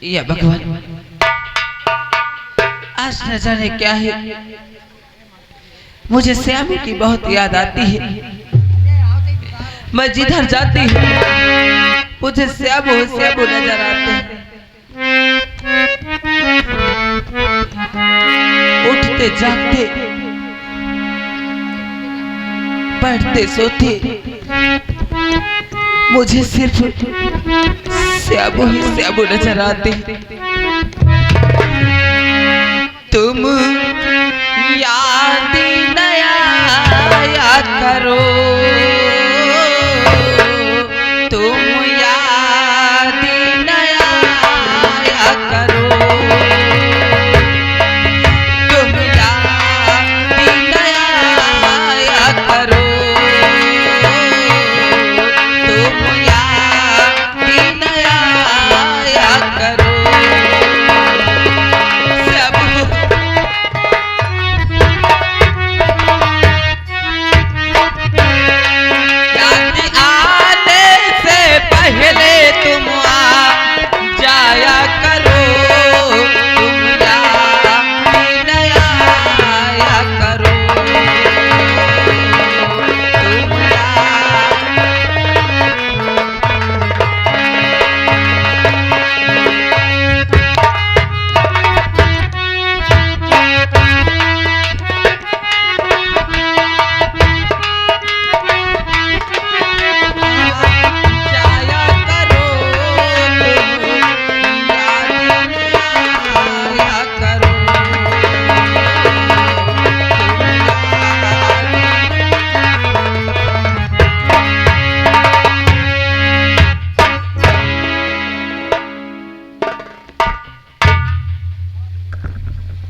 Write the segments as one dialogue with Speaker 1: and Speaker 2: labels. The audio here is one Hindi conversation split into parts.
Speaker 1: या भगवान, आज न जाने क्या है, मुझे श्यामू की बहुत याद आती है। मैं जिधर जाती हूँ मुझे श्यामू श्यामू नजर आते हैं। उठते जागते, बैठते सोते, मुझे सिर्फ श्यामू ही श्यामू नजर आते। तुम याद नया करो, तुम याद नया करो, तुम याद नया करो, तुम याद नया करो।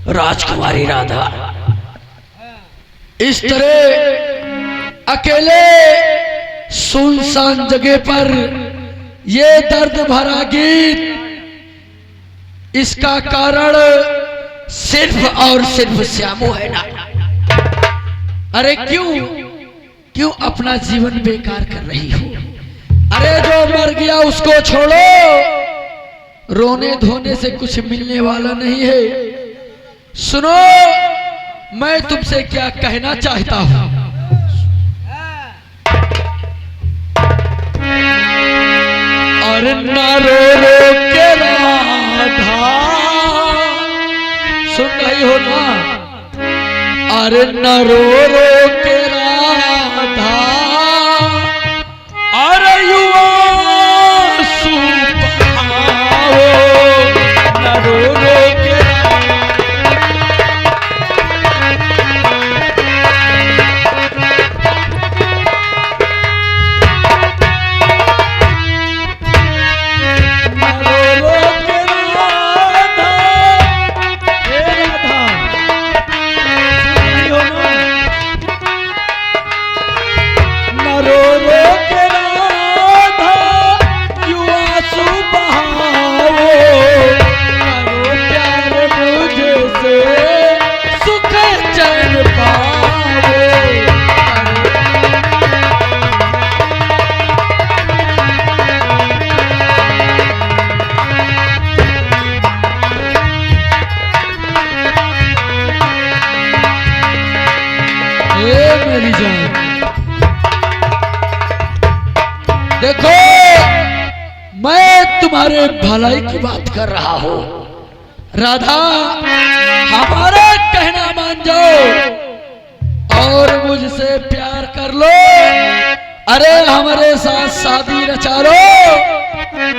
Speaker 2: राजकुमारी राधा इस तरह अकेले सुनसान जगह पर ये दर्द भरा गीत, इसका कारण सिर्फ और सिर्फ श्यामू है ना। अरे क्यों अपना जीवन बेकार कर रही हो? अरे जो मर गया उसको छोड़ो, रोने धोने से कुछ मिलने वाला नहीं है। सुनो, मैं तुमसे क्या कहना चाहता हूं। और न रो रो के राधा, सुन रही हो ना? अरे न रो रो के राधा, अरे युवा सुभाओ, न रो रो के देखो, मैं तुम्हारे भलाई की बात कर रहा हूं। राधा, हमारा कहना मान जाओ और मुझसे प्यार कर लो। अरे हमारे साथ शादी रचा लो,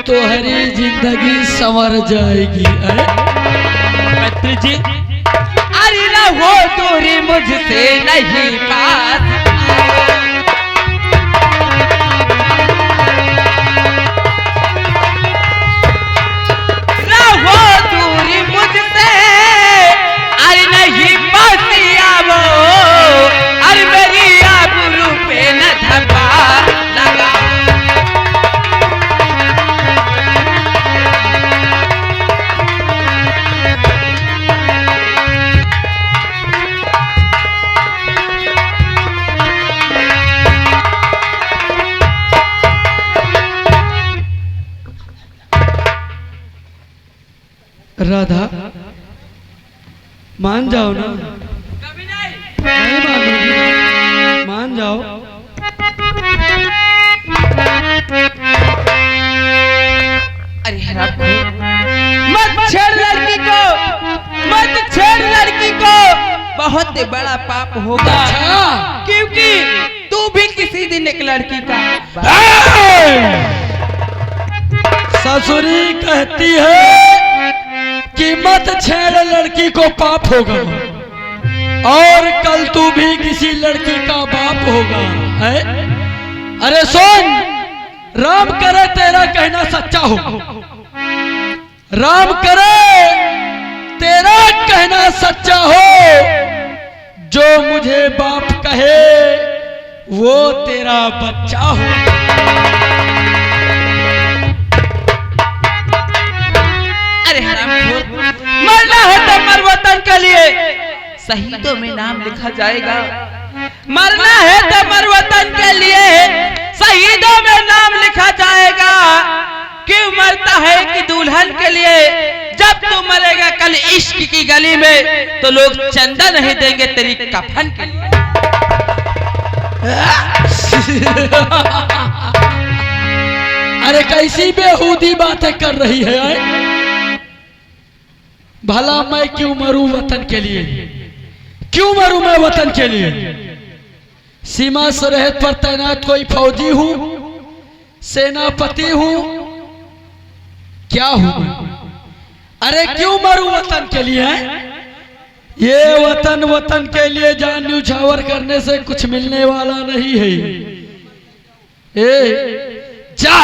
Speaker 2: तुम्हारी जिंदगी संवर जाएगी। अरे
Speaker 1: मित्र जी, अरे रहो दूरी मुझसे नहीं पास,
Speaker 2: राधा मान जाओ ना।
Speaker 1: कभी नहीं।
Speaker 2: नहीं मानोगी, मान जाओ।
Speaker 1: अरे हराम मत छेड़ लड़की को, मत छेड़ लड़की को, बहुत बड़ा पाप होगा।
Speaker 2: अच्छा।
Speaker 1: क्योंकि तू भी किसी दिन एक लड़की का
Speaker 2: ससुरी कहती है कि मत छेड़ लड़की को पाप होगा, और कल तू भी किसी लड़की का बाप होगा है। अरे सुन, राम करे तेरा कहना सच्चा हो, राम करे तेरा कहना सच्चा हो, जो मुझे बाप कहे वो तेरा बच्चा हो।
Speaker 1: अरे हरामखोर, मरना है तो मर वतन के लिए, शहीदों में नाम लिखा जाएगा। मरना है तो मर वतन के लिए, शहीदों में नाम लिखा जाएगा। क्यों मरता है कि दुल्हन के लिए? जब तू मरेगा कल इश्क की गली में तो लोग चंदा नहीं देंगे तेरी कफन के लिए।
Speaker 2: अरे कैसी बेहूदी बातें कर रही है आए? भला मैं क्यों मरूं वतन के लिए? क्यों मरूं मैं वतन के लिए? सीमा सरहद पर तैनात कोई फौजी हूं, सेनापति हूं, क्या हूं मैं? अरे क्यों मरूं वतन के लिए? ये वतन वतन के लिए जान न्यौछावर करने से कुछ मिलने वाला नहीं है। जा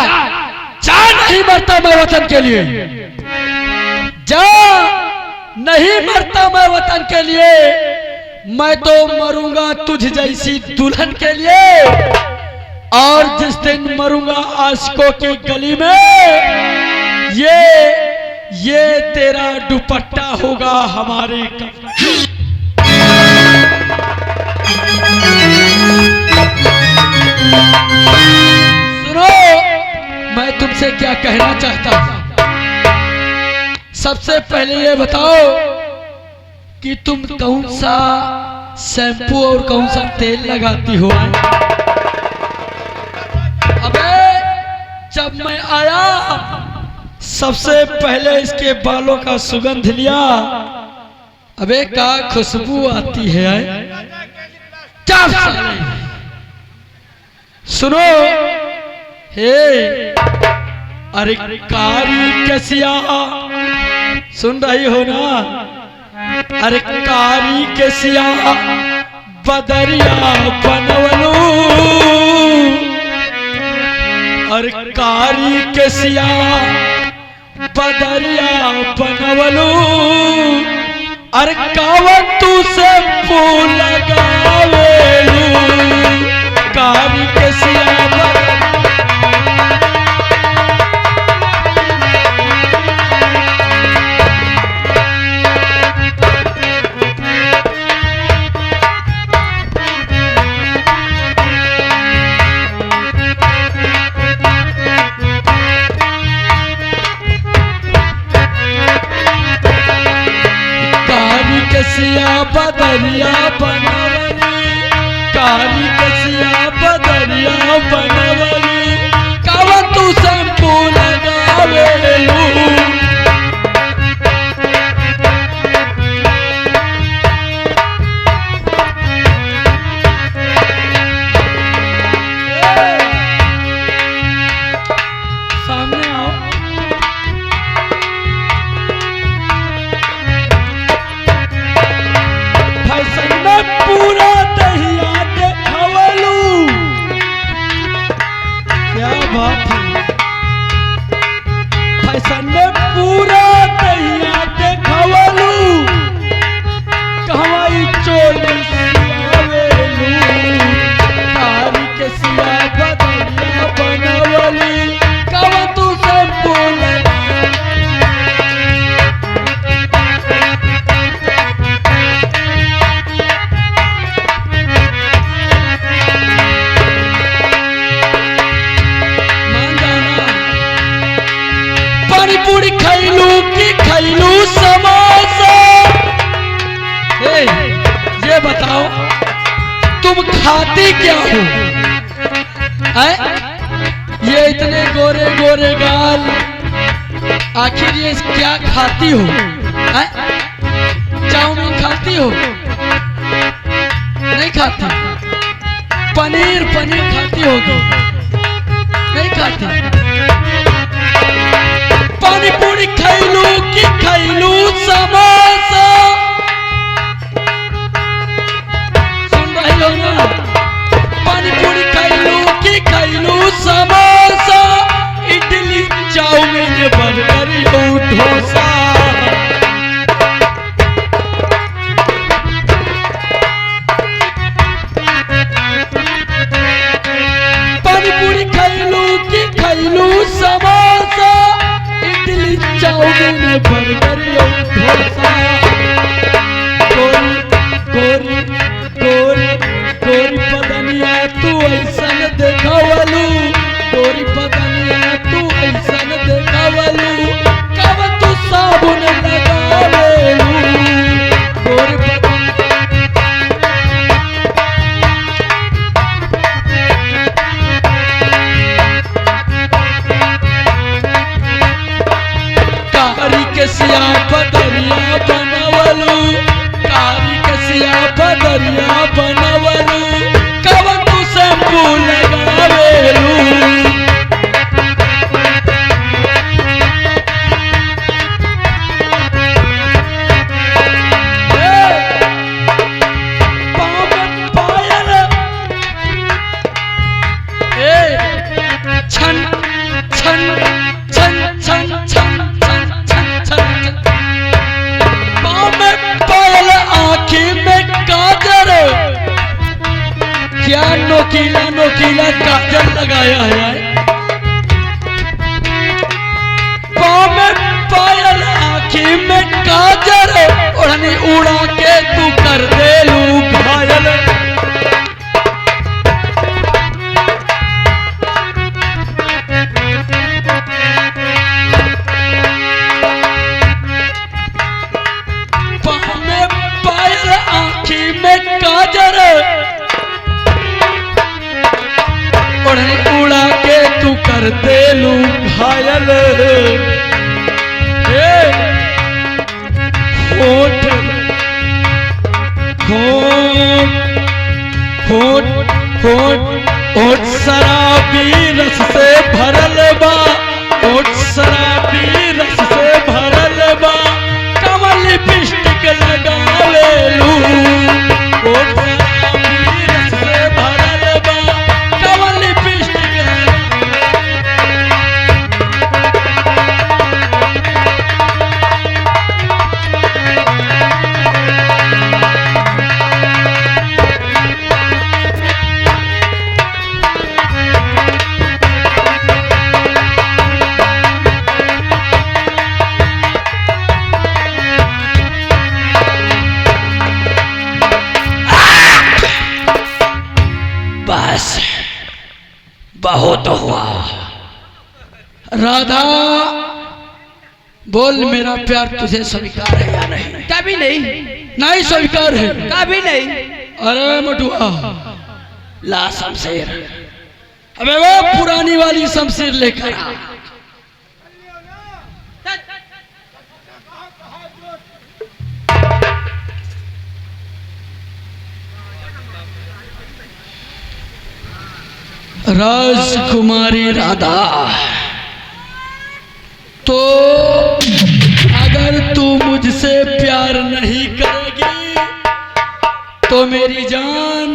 Speaker 2: जा, नहीं मरता मैं वतन के लिए, जा, नहीं मरता मैं वतन के लिए। मैं तो मरूंगा तुझ जैसी दुल्हन के लिए, और जिस दिन मरूंगा आशिकों की गली में, ये तेरा दुपट्टा होगा हमारे सुनो, मैं तुमसे क्या कहना चाहता हूं। सबसे पहले ये बताओ कि तुम कौन सा शैम्पू और कौन सा तेल लगाती हो? अबे जब मैं आया सबसे पहले इसके बालों का सुगंध लिया, अबे क्या खुशबू आती है। क्या सुनो, हे अरे कारी कसिया, सुन रही हो ना? अरे कारी कसिया बदरिया बनवलू, अरे कारी कसिया बदरिया बनवलू, अरे कावन तू से फूल लगावेलू, कारी कसिया बदरिया बनवली, कारी कसिया बदरिया बनवली, कावा तू शैम्पू लगावेलू। सामने आओ। पूरा दहिया देखवलू, क्या बात है। फैशन में पूरा दहिया देखवलू, कहवाई चोली सियावेलू, कारी के सिया बदलिया बनवली, कहवा तू सब बोला। पूरी खैलू की की खैलू समोसा। ये बताओ तुम खाती क्या हो? ये इतने गोरे गोरे गाल, आखिर ये क्या खाती हो? चाउमीन खाती हो? नहीं खाती। पनीर खाती होगी? नहीं खाती। पानी पूरी खैलू की खैलू समोसा। सुन रही हो ना? पानी पूरी खैलू की खैलू समोसा, इडली चाउमीन बर्गर डोसा। पानी पूरी खैलू की खैलू समोसा, इडली चाउमीन बर्गर डोसा। गोरी गोरी गोरी पदनिया तू ऐसन देखावलू, गोरी पदनिया तू ऐसन देखावलू, कब तू साबुन लगावेलू? गोरी कारी के सिया बदरिया बनवलू, कारी के सिया बदरिया बनवलू, कब तू शैम्पू लगावेलू? छन छन छन छन छन पाँव में पायल, आँखी में काजल, क्या नोकीला नोकीला काजल लगाया है? पाँव में पायल, आँखी में काजल, ओढ़नी उड़ा के तू कर देलू घायल। काजर ओढ़नी उड़ा के तू कर देलू घायल। होठ होठ होठ होठ शराबी रस से भरल बा, होठ शराबी रस से भरल बा, कमल लिपस्टिक लगावेलू। होठ शराबी रस से भरल बा, कमल लिपस्टिक बहुत हुआ। राधा बोल, मेरा प्यार तुझे स्वीकार है या नहीं?
Speaker 1: कभी नहीं।
Speaker 2: नहीं स्वीकार है?
Speaker 1: कभी नहीं।
Speaker 2: अरे मटुआ, ला शमशीर। अबे वो पुरानी वाली शमशीर लेकर आ। राजकुमारी राधा, तो अगर तू मुझसे प्यार नहीं करेगी तो मेरी जान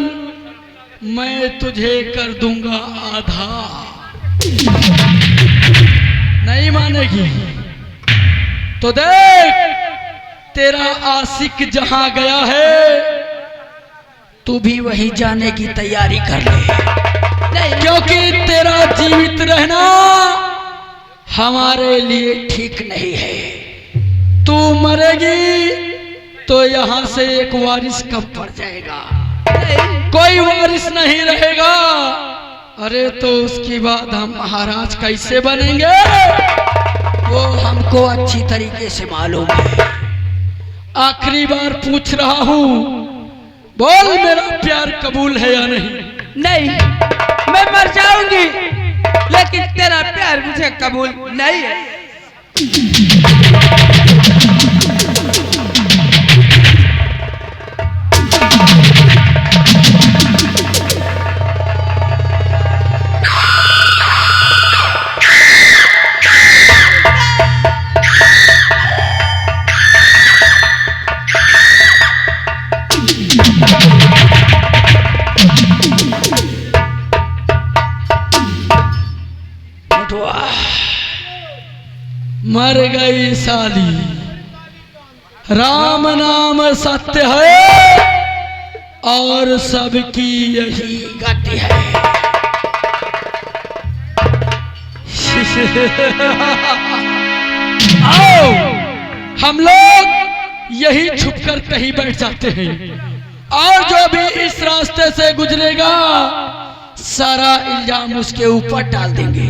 Speaker 2: मैं तुझे कर दूंगा आधा। नहीं मानेगी तो देख, तेरा आशिक जहां गया है तू भी वहीं जाने की तैयारी कर ले, क्योंकि तेरा जीवित रहना हमारे लिए ठीक नहीं है। तू मरेगी तो यहाँ से एक वारिस कब पड़ जाएगा, कोई वारिस नहीं रहेगा। अरे तो उसके बाद हम महाराज कैसे बनेंगे? वो हमको अच्छी तरीके से मालूम है। आखिरी बार पूछ रहा हूँ, बोल मेरा प्यार कबूल है या नहीं?
Speaker 1: नहीं, मैं मर जाऊंगी लेकिन तेरा प्यार मुझे कबूल नहीं है।
Speaker 2: मर गई साली, राम नाम सत्य है और सबकी यही गति है। आओ हम लोग यही छुपकर कहीं बैठ जाते हैं और जो भी इस रास्ते से गुजरेगा सारा इल्जाम उसके ऊपर डाल देंगे।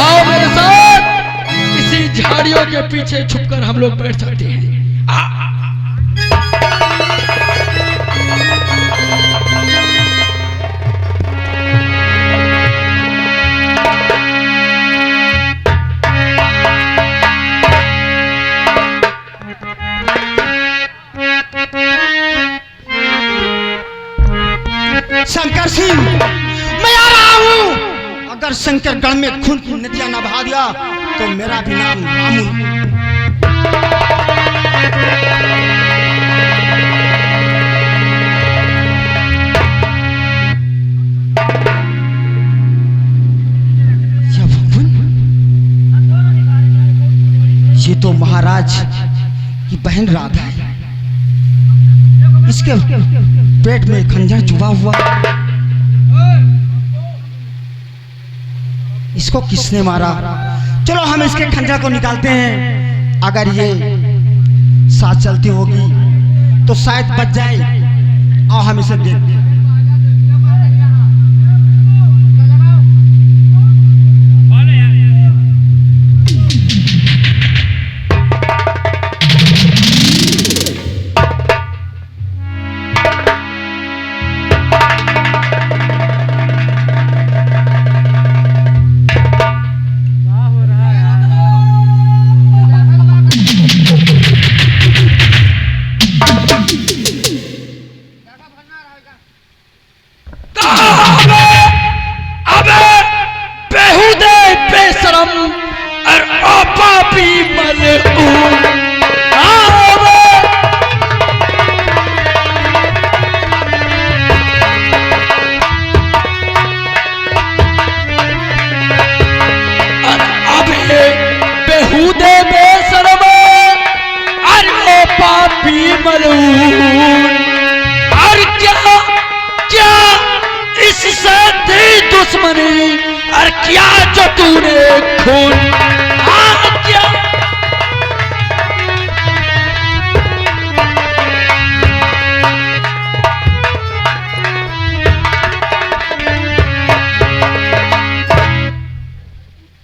Speaker 2: आओ मेरे साथ, इसी झाड़ियों के पीछे छुपकर हम लोग बैठ सकते हैं।
Speaker 3: शंकर सिंह, मैं आ रहा हूँ। अगर शंकरगढ़ में खून की नदियां न बहा दिया तो मेरा भी नाम रामू। ये तो महाराज की बहन राधा है। इसके पेट में खंजर चुभा हुआ। इसको किसने मारा? चलो हम इसके खंजर को निकालते हैं। अगर ये साथ चलती होगी तो शायद बच जाए और हम इसे देखते हैं।
Speaker 2: और क्या इससे थी दुश्मनी और क्या जो तूने खून क्या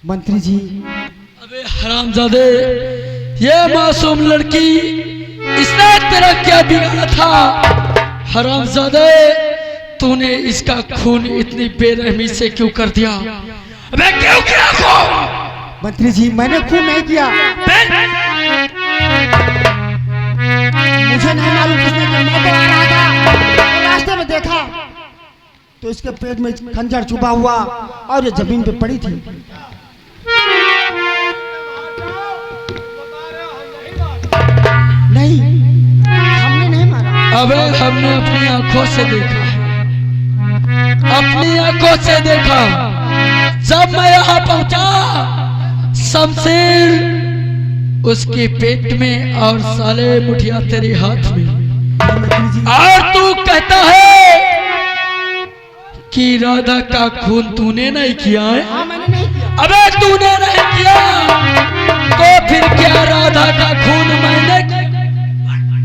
Speaker 3: मंत्री जी।
Speaker 2: अबे हरामजादे, ये मासूम लड़की इसने तेरा क्या बिगाड़ा था? हरामजादे, तूने इसका खून इतनी बेरहमी से क्यों कर दिया? अबे क्यों किया खून?
Speaker 3: मंत्री जी, मैंने खून नहीं किया। मुझे नहीं मालूम किसने किया। मैं तो आ रहा था, रास्ते में देखा तो इसके पेट में खंजर चुभा हुआ और ये जमीन पे पड़ी थी। नहीं, हमने नहीं मारा।
Speaker 2: अबे हमने अपनी आंखों से देखा है, अपनी आंखों से देखा। जब मैं यहाँ पहुंचा, शमशीर उसके पेट में और साले मुठिया तेरे हाथ में, और तू कहता है कि राधा का खून तूने नहीं किया है?
Speaker 3: हाँ, मैंने नहीं किया।
Speaker 2: अबे तूने नहीं किया तो फिर क्या राधा का खून मैंने किया?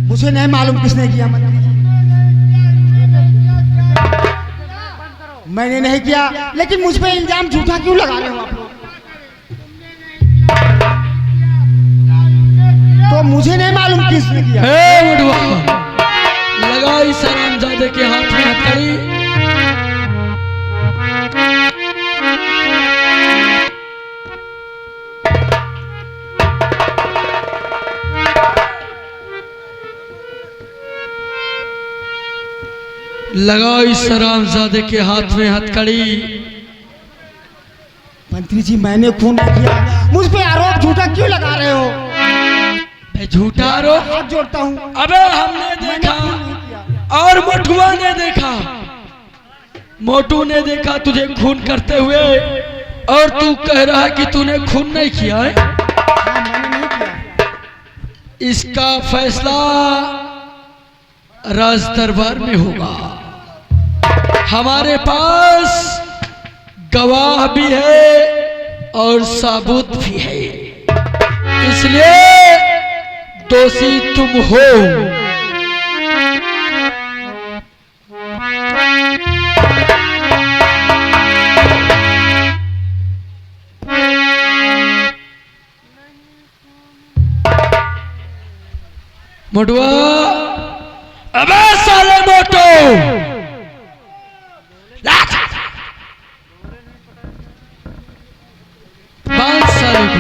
Speaker 3: मुझे नहीं मालूम किसने किया। मैंने नहीं किया, लेकिन मुझ पे इल्जाम झूठा क्यों लगा रहे हो आप लोग? मुझे नहीं मालूम किसने किया।
Speaker 2: हे मुडवा, लगा इस हरामजादे के हाथ में हथकड़ी। लगा इस हरामजादे के हाथ में हथकड़ी।
Speaker 3: मंत्री जी मैंने खून नहीं किया, मुझ पे आरोप झूठा क्यों लगा रहे हो?
Speaker 2: मैं झूठा आरोप?
Speaker 3: हाथ जोड़ता हूँ।
Speaker 2: अबे हमने देखा और मोटुआ ने देखा। मोटू ने देखा तुझे खून करते हुए और तू कह रहा है कि तूने खून नहीं किया है।
Speaker 3: हाँ, मैंने नहीं किया।
Speaker 2: इसका फैसला राज दरबार में होगा। हमारे पास गवाह भी है और साबुत भी है, इसलिए दोषी तुम हो। मोटुआ, अबे साले मोटो, बांध साले को,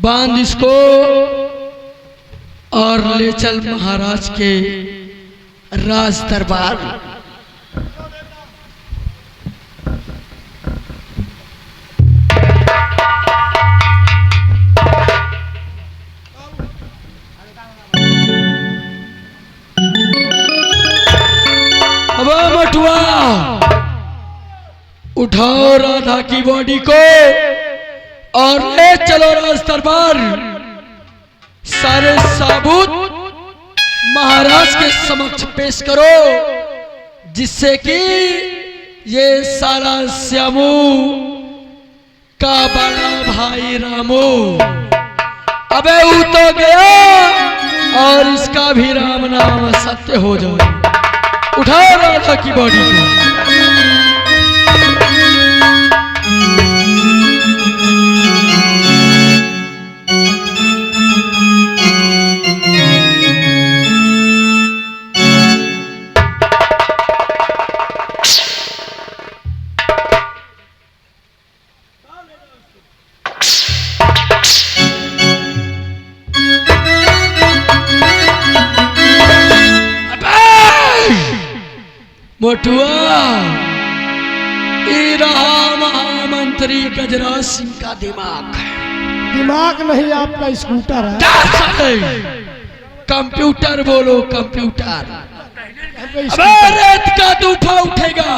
Speaker 2: बांध इसको और ले चल महाराज के राज दरबार। अब मटुआ, उठाओ राधा की बॉडी को और ले चलो राज दरबार। सारे साबुत महाराज के समक्ष पेश करो, जिससे कि ये साला श्यामू का बड़ा भाई रामू अबे वो तो गया और इसका भी राम नाम सत्य हो जाए। उठाओ राधा की बॉडी को। मोटुआ, ये रहा महामंत्री गजराज सिंह का दिमाग।
Speaker 3: दिमाग नहीं, आपका स्कूटर है।
Speaker 2: कंप्यूटर बोलो, कंप्यूटर। अबे रेत का तूफान उठेगा,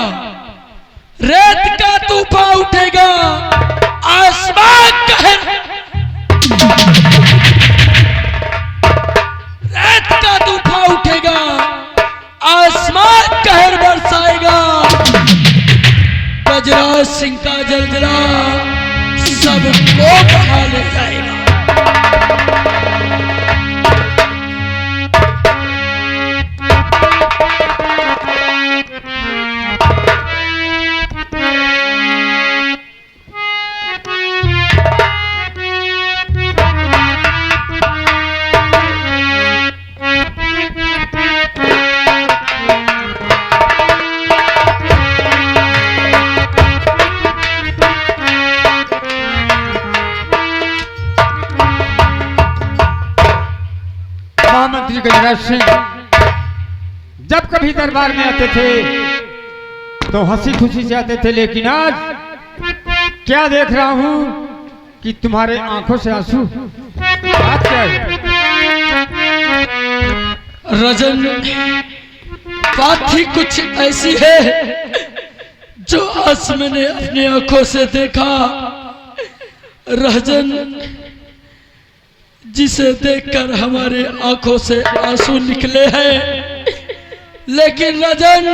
Speaker 2: रेत का तूफान उठेगा, आसमान कहर, रेत का तूफान उठेगा, आसमान कहर बरसाएगा। गजराज सिंह का जलजला सबको बहा ले जाएगा।
Speaker 4: महामंत्री गजराज सिंह जब कभी दरबार में आते थे तो हंसी खुशी से आते थे, लेकिन आज क्या देख रहा हूं कि तुम्हारे आंखों से आंसू। बात क्या है?
Speaker 2: रजन, बात ही कुछ ऐसी है जो आज मैंने अपनी आंखों से देखा। रजन, जिसे देखकर हमारे आंखों से आंसू निकले हैं, लेकिन रजन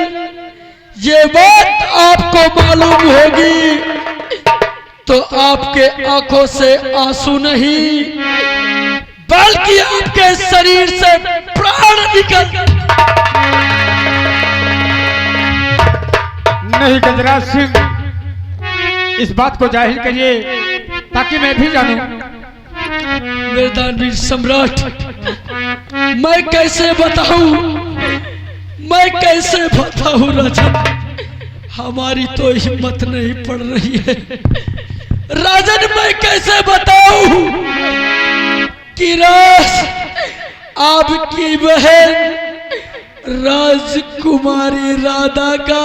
Speaker 2: ये बात आपको मालूम होगी तो आपके आंखों से आंसू नहीं बल्कि आपके शरीर से प्राण निकल।
Speaker 4: नहीं गजराज सिंह, इस बात को जाहिर करिए ताकि मैं भी जानूं
Speaker 2: मेरे दानवीर सम्राट, मैं कैसे बताऊं राजन, हमारी तो हिम्मत नहीं पड़ रही है राजन। मैं कैसे बताऊं कि आपकी बहन राजकुमारी राधा का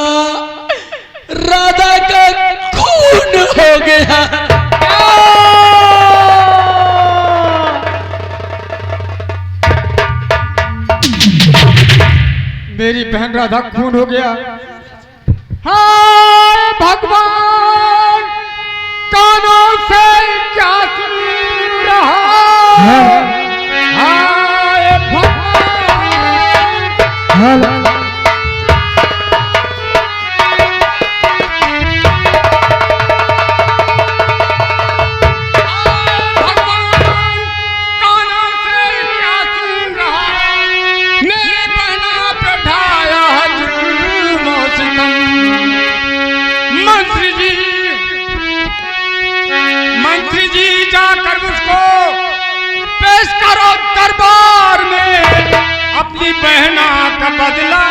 Speaker 2: खून हो गया।
Speaker 4: मेरी बहन राधा खून हो गया। हाय भगवान, कानों से क्या सुन रहा? हाय भगवान, दरबार में अपनी बहना का बदला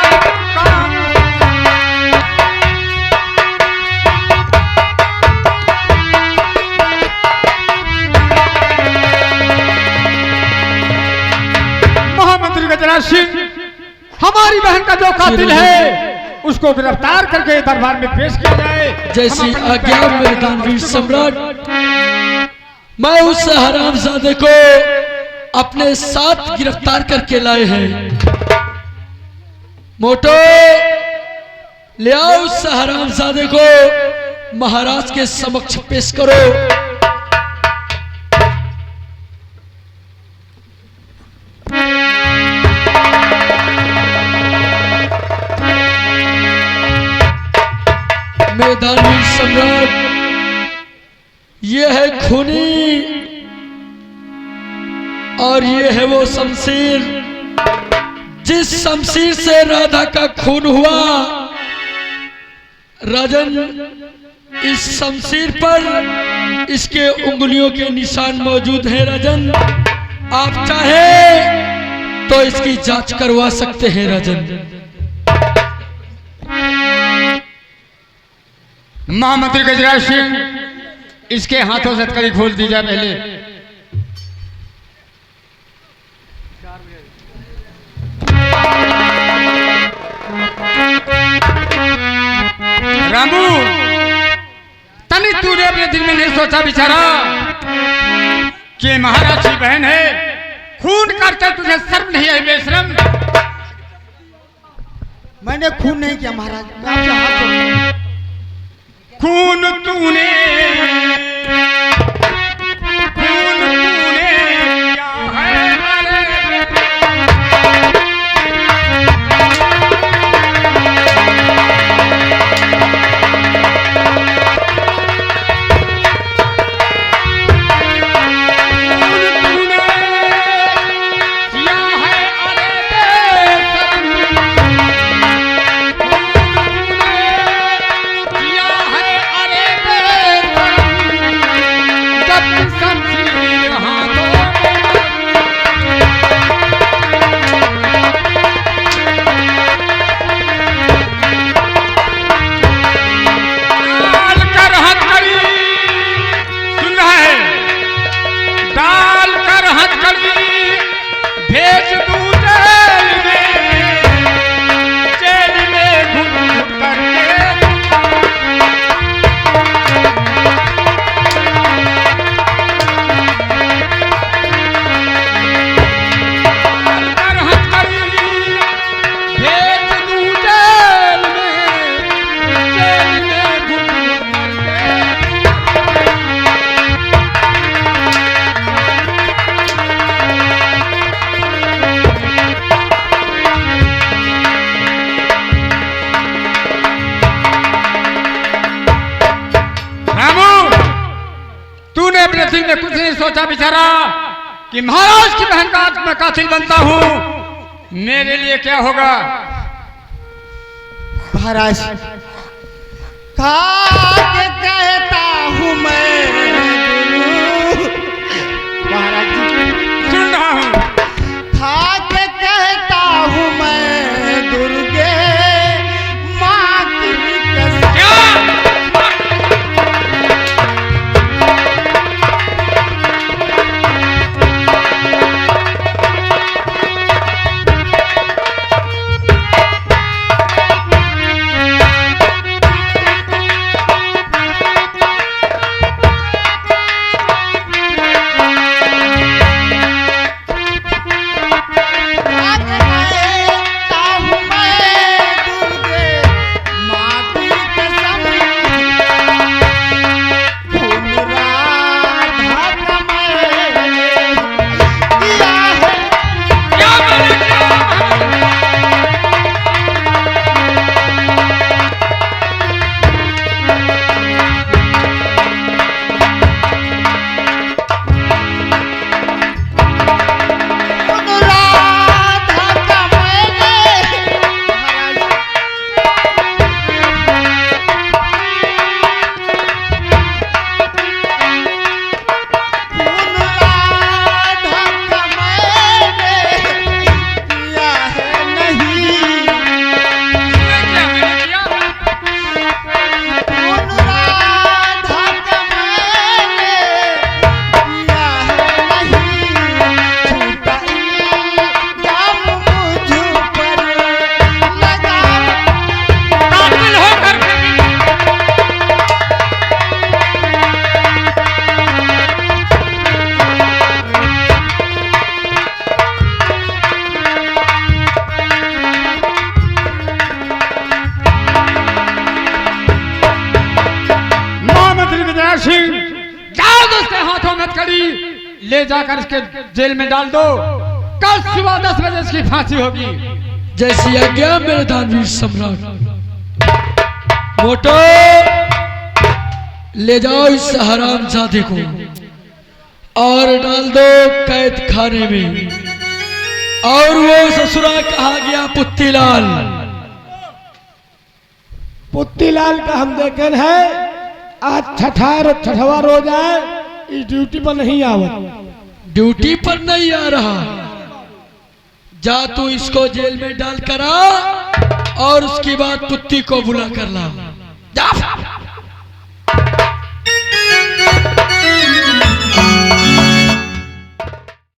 Speaker 4: महामंत्री गजराज सिंह, हमारी बहन का जो कातिल है उसको गिरफ्तार करके दरबार में पेश किया जाए।
Speaker 2: जैसी आज्ञा मेरे दानवीर सम्राट। मैं उस हरामजादे को अपने साथ गिरफ्तार करके लाए हैं। मोटो, ले आओ उस हरामजादे को महाराज के समक्ष पेश करो। मैं दानवीर सम्राट, ये है खूनी और ये है वो शमशीर, जिस शमशीर से राधा का खून हुआ। राजन, इस शमशीर पर इसके उंगलियों के निशान मौजूद हैं। राजन, आप चाहे तो इसकी जांच करवा सकते हैं। राजन,
Speaker 4: महामंत्री गजराज सिंह, इसके हाथों से हथकड़ी खोल दी जाए। पहले रामू, तनी तूने अपने दिल में नहीं सोचा बिचारा कि महाराज की बहन है, खून करते तुझे शर्म नहीं आई बेशरम?
Speaker 3: मैंने खून नहीं किया महाराज, मैं आपसे हाथ जोड़ता हूं।
Speaker 4: खून तूने क्या है में कुछ नहीं सोचा बेचारा कि महाराज की बहन का आज मैं कातिल बनता हूं, मेरे लिए क्या होगा।
Speaker 3: महाराज कहता हूं मैं महाराज जी
Speaker 4: करी, ले जाकर इसके जेल में डाल दो। कल सुबह 10 बजे इसकी फांसी होगी।
Speaker 2: जैसी आज्ञा मेरे दानवीर सम्राट। मोटो, ले जाओ इस हरामजादे को और डाल दो कैद खाने में। और वो ससुरा कहा गया पुत्तीलाल?
Speaker 5: पुत्तीलाल का हम देखे है, आज छठवा रोज है, इस ड्यूटी पर नहीं आवत।
Speaker 2: ड्यूटी पर नहीं आ रहा? जा तू इसको जेल में डाल कर आ और उसके बाद पुत्ती को बुला कर ला। जा।